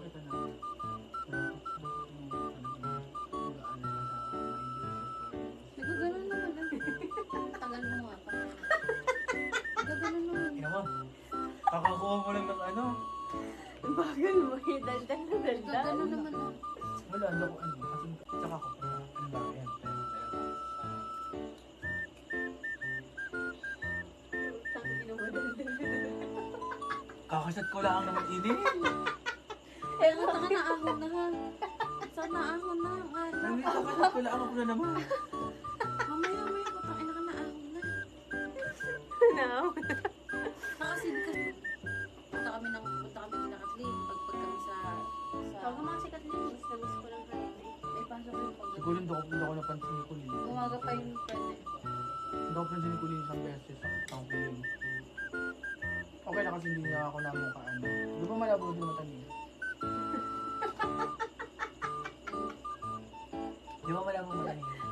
kita na. Nagaganon naman lang. Tagal mo nga pa. Nagaganon naman. Ewan. Kakakuha mo lang ng ano. Bagal mo eh. Dandan na dandan. Nagaganon naman lang. Wala, ano ko ano. Kasi tsaka ko pala. Ano ba yan? Kakasat ko lang naman ini. Eh, nga na ahon na ha. Sana ahon na. Ano yung kakasat ko lang ako na naman. Mamaya, putang ina ka na ahon na. No. Nakasid ka. Punta kami kina Kathleen. Pagpag kami sa... Huwag mga sikat din. Mas na-miss ko lang kayo eh. May pasok yung pag... Siguro hindi ako napansin ni Kulin. Umaga pa yung pwede. Hindi ako napansin ni Kulin isang beses sa Kulin. Okay na kasi hindi niya ako namukaan. Di ba malabo din mata niya? Di ba malabo mata niya?